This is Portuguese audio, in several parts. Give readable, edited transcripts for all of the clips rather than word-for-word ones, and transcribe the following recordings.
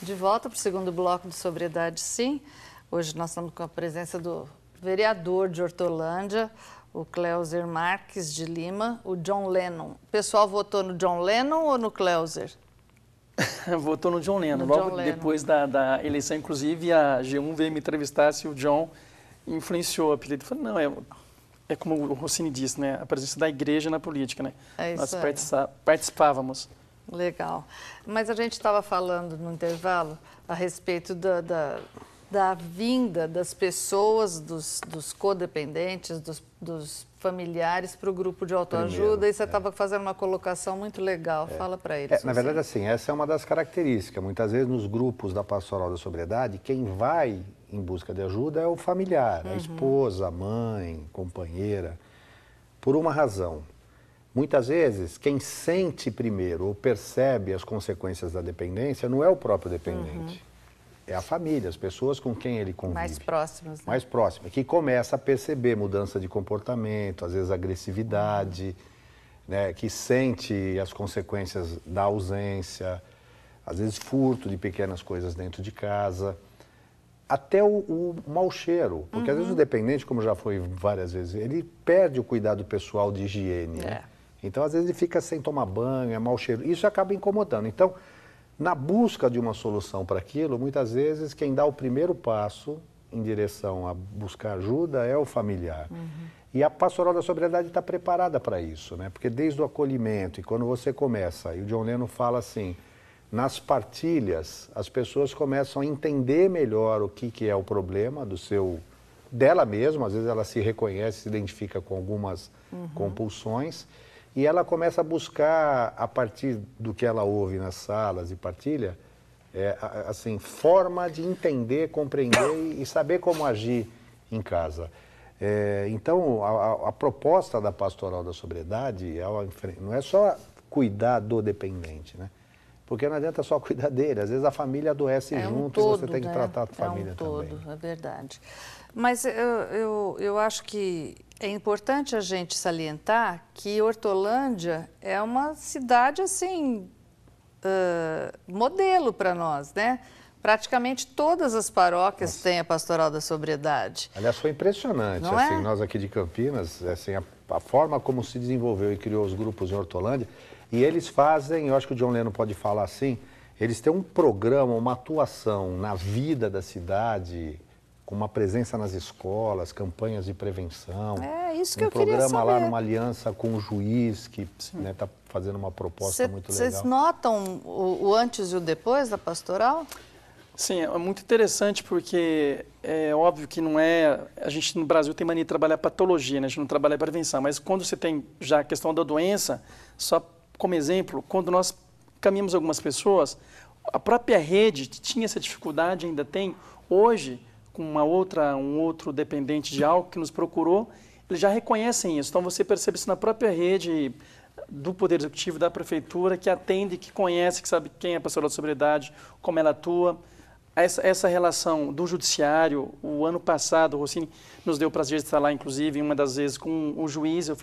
De volta para o segundo bloco de Sobriedade, sim. Hoje nós estamos com a presença do vereador de Hortolândia, o Cleuser Marques de Lima, o John Lennon. O pessoal votou no John Lennon ou no Cleuser? Votou no John Lennon. No Logo John depois da eleição, inclusive, a G1 veio me entrevistar se o John influenciou o apelido. Eu falei, não, é como o Rossini disse, né? A presença da igreja na política, né? É isso. Nós participávamos. Legal. Mas a gente estava falando no intervalo a respeito da vinda das pessoas, dos codependentes, dos familiares para o grupo de autoajuda. E você estava fazendo uma colocação muito legal. Fala para eles. Na verdade, assim, essa é uma das características. Muitas vezes, nos grupos da Pastoral da Sobriedade, quem vai em busca de ajuda é o familiar, a esposa, a mãe, companheira, por uma razão. Muitas vezes, quem sente primeiro ou percebe as consequências da dependência não é o próprio dependente, é a família, as pessoas com quem ele convive. Mais próximas. Né? Mais próximas, que começa a perceber mudança de comportamento, às vezes agressividade, né, que sente as consequências da ausência, às vezes furto de pequenas coisas dentro de casa, até o mau cheiro, porque às vezes o dependente, como já foi várias vezes, ele perde o cuidado pessoal de higiene, né? Então, às vezes, ele fica sem tomar banho, é mau cheiro. Isso acaba incomodando. Então, na busca de uma solução para aquilo, muitas vezes, quem dá o primeiro passo em direção a buscar ajuda é o familiar. E a Pastoral da Sobriedade está preparada para isso, né? Porque desde o acolhimento, e quando você começa, e o John Lennon fala assim, nas partilhas, as pessoas começam a entender melhor o que é o problema dela mesma, às vezes ela se reconhece, se identifica com algumas compulsões, e ela começa a buscar, a partir do que ela ouve nas salas e partilha, assim, forma de entender, compreender e saber como agir em casa. Então, a proposta da Pastoral da Sobriedade não é só cuidar do dependente, né? Porque não adianta só cuidar dele, às vezes a família adoece junto e você tem que tratar a família também. É verdade. Mas eu acho que é importante a gente salientar que Hortolândia é uma cidade, assim, modelo para nós, né? Praticamente todas as paróquias têm a Pastoral da Sobriedade. Aliás, foi impressionante, Não assim, é? nós aqui de Campinas, assim, a forma como se desenvolveu e criou os grupos em Hortolândia, e eles fazem, eu acho que o John Lennon pode falar assim, eles têm um programa, uma atuação na vida da cidade, com uma presença nas escolas, campanhas de prevenção. É isso que eu queria saber. Um programa lá numa aliança com o juiz, que está fazendo uma proposta muito legal. Vocês notam o antes e o depois da pastoral? Sim, é muito interessante porque é óbvio que não é... A gente no Brasil tem mania de trabalhar patologia, né? A gente não trabalha prevenção, mas quando você tem já a questão da doença, só como exemplo, quando nós caminhamos algumas pessoas, a própria rede que tinha essa dificuldade, ainda tem, hoje, com um outro dependente de álcool que nos procurou, eles já reconhecem isso. Então você percebe isso na própria rede do Poder Executivo, da Prefeitura, que atende, que conhece, que sabe quem é a Pastoral da Sobriedade, como ela atua. Essa relação do Judiciário, o ano passado, o Rossini nos deu o prazer de estar lá, inclusive, uma das vezes com o juiz, eu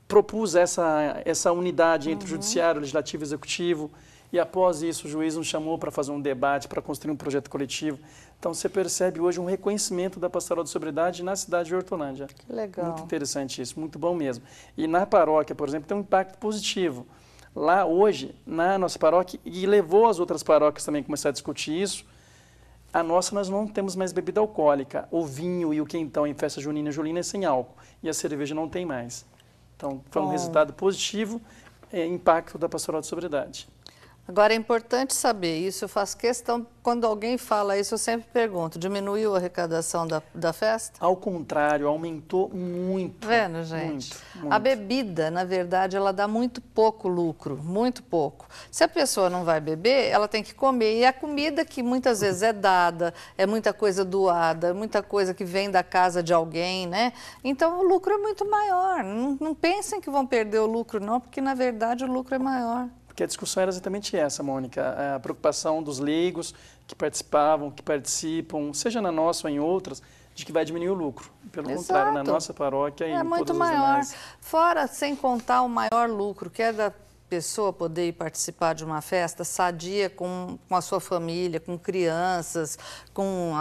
propus essa unidade entre o Judiciário, o Legislativo e o Executivo, e após isso o juiz nos chamou para fazer um debate, para construir um projeto coletivo. Então você percebe hoje um reconhecimento da Pastoral da Sobriedade na cidade de Hortolândia. Que legal. Muito interessante isso, muito bom mesmo. E na paróquia, por exemplo, tem um impacto positivo. Lá hoje, na nossa paróquia, e levou as outras paróquias também a começar a discutir isso, a nossa nós não temos mais bebida alcoólica. O vinho e o quentão em festa junina e julina é sem álcool, e a cerveja não tem mais. Então, foi um resultado positivo, impacto da Pastoral de Sobriedade. Agora, é importante saber isso, eu faço questão, quando alguém fala isso, eu sempre pergunto, diminuiu a arrecadação da festa? Ao contrário, aumentou muito. Vendo, gente? Muito. A bebida, na verdade, ela dá muito pouco lucro, muito pouco. Se a pessoa não vai beber, ela tem que comer. E a comida que muitas vezes é dada, é muita coisa doada, é muita coisa que vem da casa de alguém, né? Então, o lucro é muito maior. Não pensem que vão perder o lucro, não, porque, na verdade, o lucro é maior. Porque a discussão era exatamente essa, Mônica, a preocupação dos leigos que participavam, que participam, seja na nossa ou em outras, de que vai diminuir o lucro. Pelo contrário, na nossa paróquia e em todas as demais. Fora, sem contar o maior lucro, que é da pessoa poder ir participar de uma festa sadia com a sua família, com crianças, com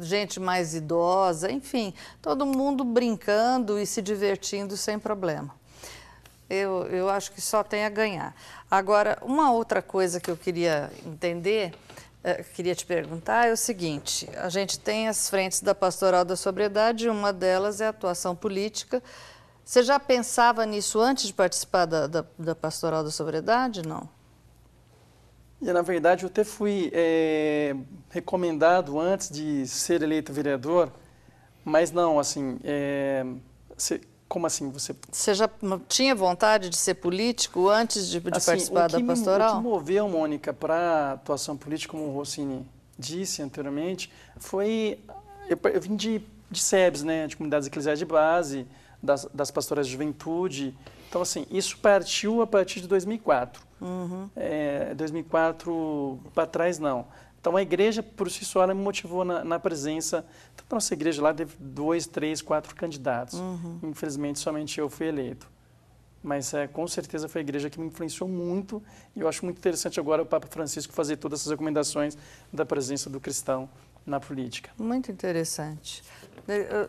gente mais idosa, enfim, todo mundo brincando e se divertindo sem problema. Eu acho que só tem a ganhar. Agora, uma outra coisa que eu queria entender, queria te perguntar, é o seguinte: a gente tem as frentes da Pastoral da Sobriedade, uma delas é a atuação política. Você já pensava nisso antes de participar da Pastoral da Sobriedade, não? Na verdade, eu até fui recomendado antes de ser eleito vereador, mas não, assim, como assim? Você já tinha vontade de ser político antes de assim, participar da Pastoral? O que moveu, Mônica, para a atuação política, como o Rossini disse anteriormente, foi... Eu vim de SEBs, né, de comunidades eclesiais de base, das pastorais de juventude. Então, assim, isso partiu a partir de 2004. 2004 para trás, não. Então, a igreja, por si só, ela me motivou na presença. Então, a nossa igreja lá teve 2, 3, 4 candidatos. Infelizmente, somente eu fui eleito. Mas, com certeza, foi a igreja que me influenciou muito. E eu acho muito interessante agora o Papa Francisco fazer todas essas recomendações da presença do cristão na política. Muito interessante.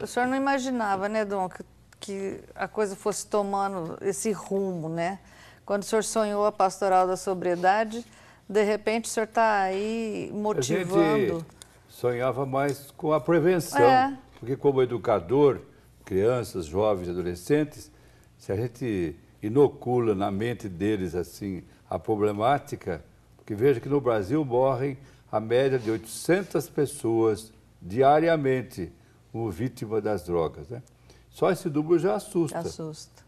O senhor não imaginava, né, Dom, que a coisa fosse tomando esse rumo, né? Quando o senhor sonhou a Pastoral da Sobriedade, de repente o senhor está aí motivando. A gente sonhava mais com a prevenção, porque como educador, crianças, jovens, adolescentes, se a gente inocula na mente deles assim a problemática, porque veja que no Brasil morrem a média de 800 pessoas diariamente como vítima das drogas, né? Só esse número já assusta. Assusta.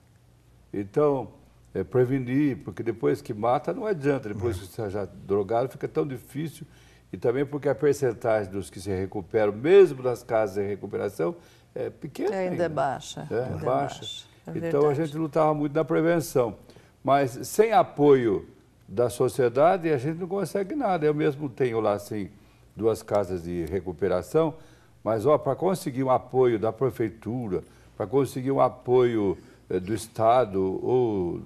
Então, prevenir, porque depois que mata não adianta, depois que você já drogado fica tão difícil, e também porque a percentagem dos que se recuperam, mesmo nas casas de recuperação, é pequena. Ainda é baixa. É baixa. Então verdade. a gente lutava muito na prevenção. Mas sem apoio da sociedade a gente não consegue nada. Eu mesmo tenho lá assim 2 casas de recuperação, mas para conseguir um apoio da prefeitura, para conseguir um apoio do Estado ou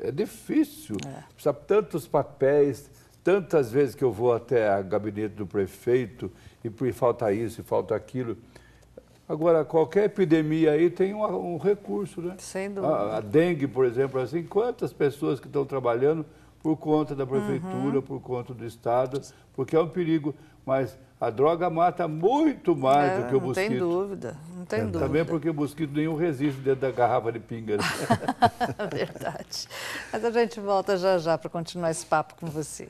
é difícil. Precisa tantos papéis, tantas vezes que eu vou até o gabinete do prefeito e falta isso e falta aquilo. Agora, qualquer epidemia aí tem um recurso, né? Sem dúvida. A dengue, por exemplo, assim, quantas pessoas que estão trabalhando por conta da prefeitura, por conta do Estado, porque é um perigo, mas a droga mata muito mais do que o mosquito. Não tem dúvida, não tem dúvida. Também porque o mosquito nenhum resiste dentro da garrafa de pinga. Né? Verdade. Mas a gente volta já já para continuar esse papo com você.